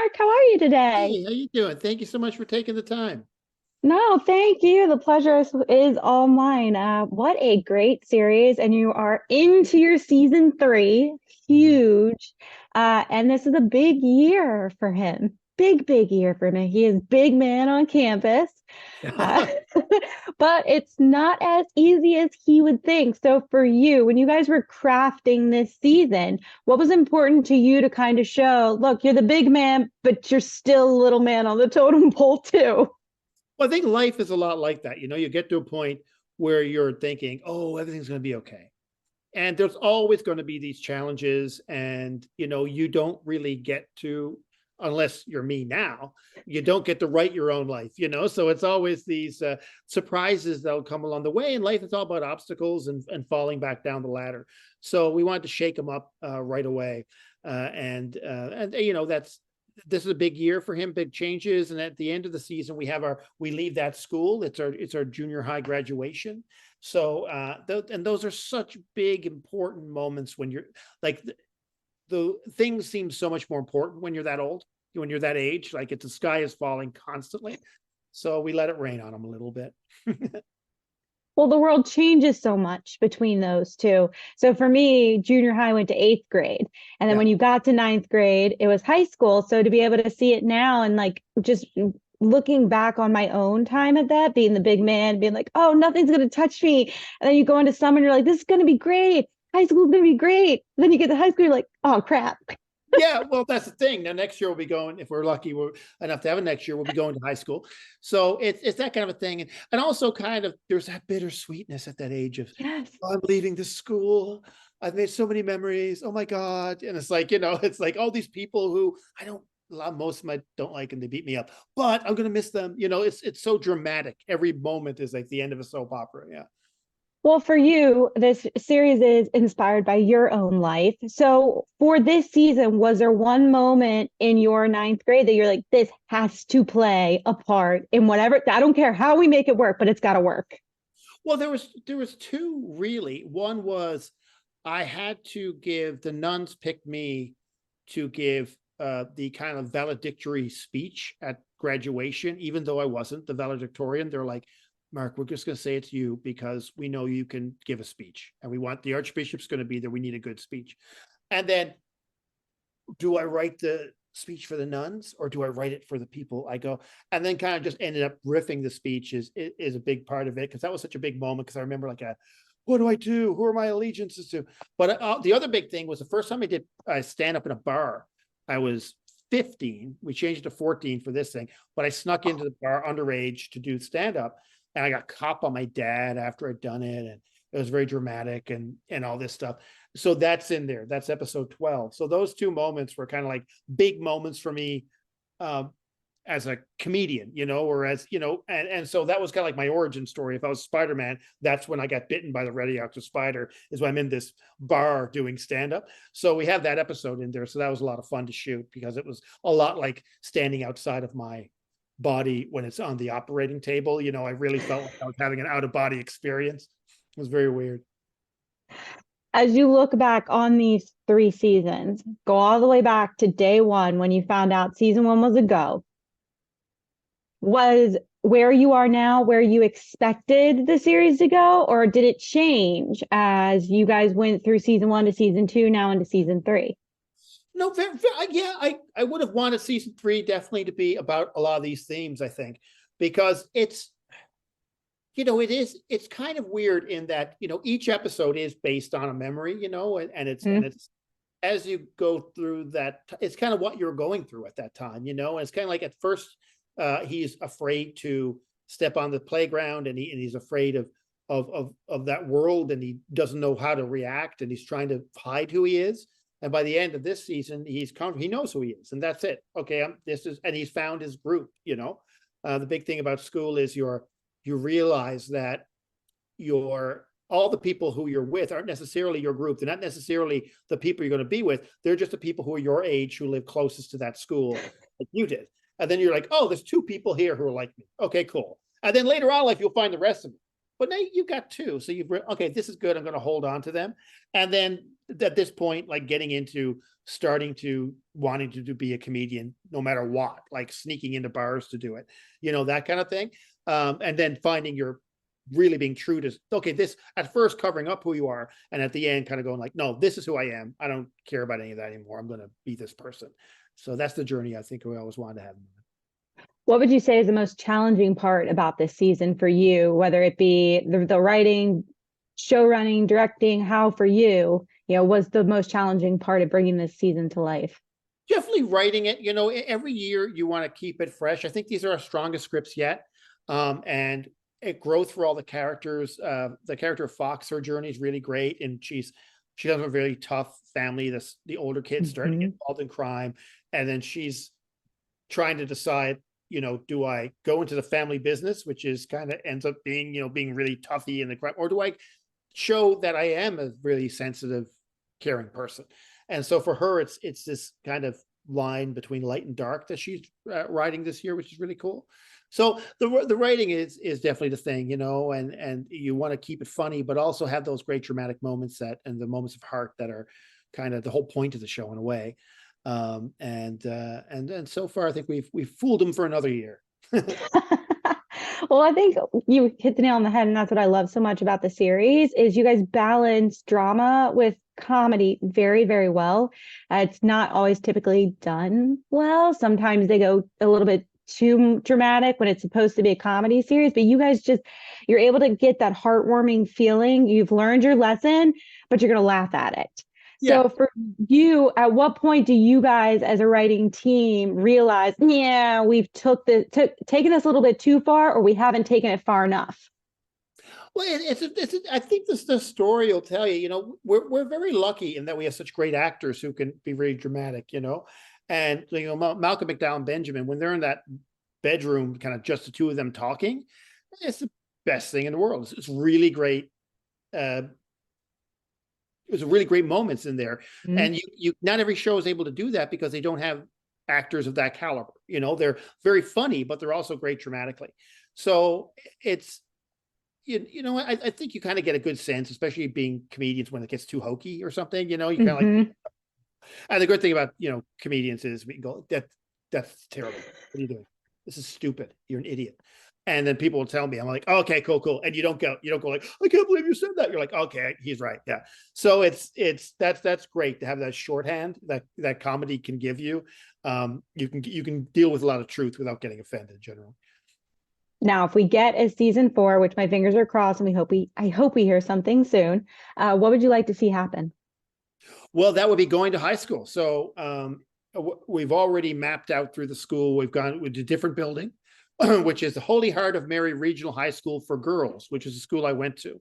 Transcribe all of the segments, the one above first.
Mark. How are you today? Hey, how you doing? Thank you so much for taking the time. No, thank you. The pleasure is all mine. What a great series. And you are into your season three. Mhm. Huge. And this is a big year for him. Big year for him. He is big man on campus. Uh, but it's not as easy as he would think. So for you, when you guys were crafting this season, what was important to you to kind of show, look, you're the big man, but you're still a little man on the totem pole too? Well, I think life is a lot like that. You get to a point where you're thinking, oh, everything's going to be okay. And there's always going to be these challenges. And, you don't really get to, unless you're me now, you don't get to write your own life. So it's always these surprises that'll come along the way. And life is all about obstacles and falling back down the ladder. So we wanted to shake them up right away. That's this is a big year for him, big changes. And at the end of the season, we leave that school. It's our junior high graduation. So and those are such big, important moments when you're like the things seem so much more important when you're that old, when you're that age. Like the sky is falling constantly. So we let it rain on them a little bit. Well, the world changes so much between those two. So for me, junior high went to eighth grade. And then Yeah. when you got to ninth grade, it was high school. So to be able to see it now and like just looking back on my own time at that, being the big man, being like, oh, nothing's going to touch me. And then you go into summer and you're like, this is going to be great. High school's going to be great. And then you get to high school, you're like, oh, crap. Yeah, well, that's the thing. Now, next year we'll be going, if we're lucky, we're enough to have it next year, we'll be going to high school. So it's that kind of a thing. And also kind of there's that bittersweetness at that age of, Yes. oh, I'm leaving this school. I've made so many memories. Oh my God. And it's like, it's like all these people who I don't most of them I don't like and they beat me up, but I'm gonna miss them. It's so dramatic. Every moment is like the end of a soap opera. Yeah. Well, for you, this series is inspired by your own life. So, for this season, was there one moment in your ninth grade that you're like, this has to play a part in whatever? I don't care how we make it work, but it's got to work. Well, there was two really. One was I had to give the nuns picked me to give the kind of valedictory speech at graduation, even though I wasn't the valedictorian. They're like, Mark, we're just going to say it's you because we know you can give a speech, and we want the archbishop's going to be there. We need a good speech. And then, do I write the speech for the nuns or do I write it for the people? I go, and then kind of just ended up riffing the speech is a big part of it because that was such a big moment. Because I remember like what do I do? Who are my allegiances to? But the other big thing was the first time I did stand up in a bar. I was 15. We changed it to 14 for this thing, but I snuck into the bar underage to do stand up, and I got caught by my dad after I'd done it, and it was very dramatic and all this stuff. So that's in there. That's episode 12. So those two moments were kind of like big moments for me um, as a comedian, or and so that was kind of like my origin story. If I was Spider-Man, that's when I got bitten by the radioactive spider, is when I'm in this bar doing stand-up. So we have that episode in there. So that was a lot of fun to shoot because it was a lot like standing outside of my body when it's on the operating table. I really felt like I was having an out-of-body experience. It was very weird. As you look back on these three seasons, go all the way back to day one when you found out season one was a go. Was where you are now where you expected the series to go, or did it change as you guys went through season one to season two, now into season three? No, yeah, I would have wanted season three definitely to be about a lot of these themes, I think, because it's kind of weird in that, each episode is based on a memory, and it's as you go through that, it's kind of what you're going through at that time, and it's kind of like at first he's afraid to step on the playground, and he's afraid of that world, and he doesn't know how to react, and he's trying to hide who he is. And by the end of this season, he knows who he is, and that's it. Okay, and he's found his group. The big thing about school is you realize that all the people who you're with aren't necessarily your group. They're not necessarily the people you're going to be with. They're just the people who are your age, who live closest to that school like you did. And then you're like, oh, there's two people here who are like me. Okay, cool. And then later on in life, you'll find the rest of them. But now you've got two. So okay, this is good. I'm going to hold on to them. And then at this point, like getting into starting to wanting to be a comedian no matter what, like sneaking into bars to do it, that kind of thing. And then finding your really being true to, okay, this at first covering up who you are, and at the end kind of going like, no, this is who I am. I don't care about any of that anymore. I'm going to be this person. So that's the journey I think we always wanted to have. What would you say is the most challenging part about this season for you, whether it be the writing, show running, directing? How for you, was the most challenging part of bringing this season to life? Definitely writing it. Every year you want to keep it fresh. I think these are our strongest scripts yet. And it growth for all the characters. The character of Fox, her journey is really great, and she has a very tough family. The older kids starting to get involved in crime, and then she's trying to decide, do I go into the family business, which is kind of ends up being, being really toughy in the crime, or do I show that I am a really sensitive, caring person? And so for her, it's this kind of line between light and dark that she's writing this year, which is really cool. So the writing is definitely the thing, and you want to keep it funny, but also have those great dramatic moments and the moments of heart that are kind of the whole point of the show in a way. And so far, I think we've fooled them for another year. Well, I think you hit the nail on the head, and that's what I love so much about the series is you guys balance drama with comedy very, very well. It's not always typically done well. Sometimes they go a little bit too dramatic when it's supposed to be a comedy series, but you guys you're able to get that heartwarming feeling. You've learned your lesson, but you're going to laugh at it. Yeah. So for you, at what point do you guys as a writing team realize, yeah, we've taken this a little bit too far, or we haven't taken it far enough? Well, I think the story will tell you, we're very lucky in that we have such great actors who can be very dramatic, and, Malcolm McDowell and Benjamin, when they're in that bedroom, kind of just the two of them talking, it's the best thing in the world. It's really great. It was really great moments in there. Mm-hmm. And you not every show is able to do that because they don't have actors of that caliber. They're very funny, but they're also great dramatically. So it's, I think you kind of get a good sense, especially being comedians, when it gets too hokey or something, you kind of like, and the good thing about, comedians is we can go, that's terrible. What are you doing? This is stupid. You're an idiot. And then people will tell me, I'm like, oh, okay, cool. And you don't go like, I can't believe you said that. You're like, okay, he's right. Yeah. So that's great to have that shorthand that comedy can give you. You can deal with a lot of truth without getting offended generally. Now, if we get a season 4, which my fingers are crossed, and I hope we hear something soon, what would you like to see happen? Well, that would be going to high school. So we've already mapped out through the school. We've gone with a different building, which is the Holy Heart of Mary Regional High School for Girls, which is the school I went to.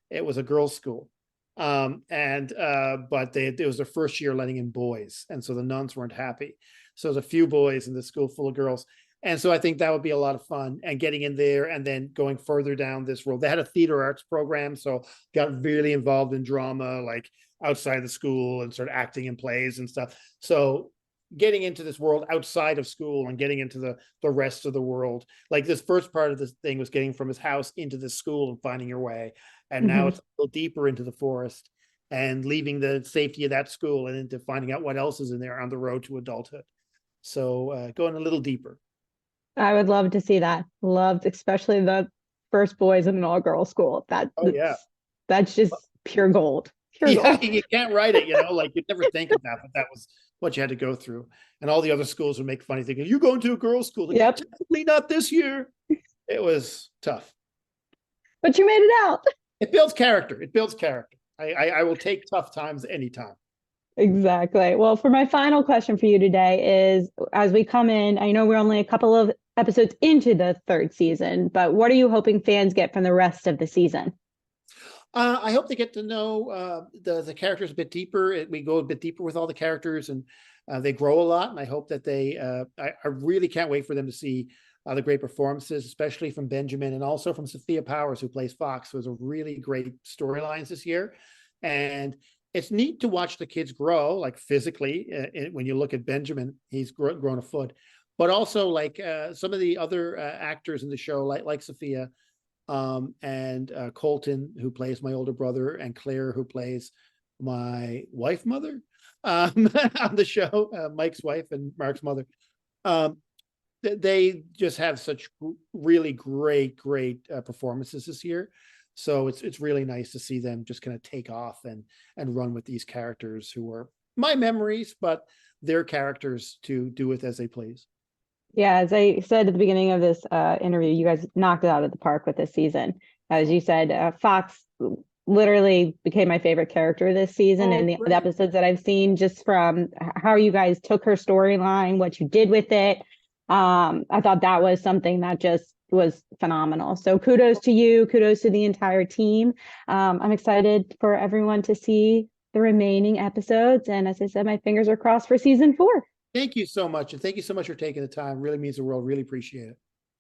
It was a girls' school. But it was their first year letting in boys. And so the nuns weren't happy. So there's a few boys in the school full of girls. And so I think that would be a lot of fun, and getting in there and then going further down this road. They had a theater arts program, so got really involved in drama, like outside the school, and started acting in plays and stuff. So getting into this world outside of school and getting into the rest of the world, like this first part of this thing was getting from his house into the school and finding your way. And now it's a little deeper into the forest and leaving the safety of that school and into finding out what else is in there on the road to adulthood. So going a little deeper. I would love to see that. Loved, especially the first boys in an all-girl school. That's just pure gold. Pure gold. You can't write it, like you'd never think of that, but that was what you had to go through. And all the other schools would make funny thinking, you're going to a girls' school. Like, yep. Technically not this year. It was tough. But you made it out. It builds character. I will take tough times anytime. Exactly. Well, for my final question for you today is, as we come in, I know we're only a couple of episodes into the 3rd season, but what are you hoping fans get from the rest of the season? I hope they get to know the characters a bit deeper. We go a bit deeper with all the characters, and they grow a lot. And I hope that I really can't wait for them to see the great performances, especially from Benjamin and also from Sophia Powers, who plays Fox. It was a really great storylines this year. And it's neat to watch the kids grow, like physically. When you look at Benjamin, he's grown a foot, but also like some of the other actors in the show, like Sophia, and Colton, who plays my older brother, and Claire, who plays my wife mother on the show, Mike's wife and Mark's mother. Um, they just have such really great performances this year. So it's really nice to see them just kind of take off and run with these characters who are my memories, but their characters to do with as they please. Yeah, as I said at the beginning of this interview, you guys knocked it out of the park with this season. As you said, Fox literally became my favorite character this season, Oh, and the great. episodes that I've seen, just from how you guys took her storyline, what you did with it. I thought that was something that just was phenomenal. So kudos to you, kudos to the entire team. I'm excited for everyone to see the remaining episodes. And as I said, my fingers are crossed for season 4. Thank you so much. And thank you so much for taking the time. Really means the world. Really appreciate it.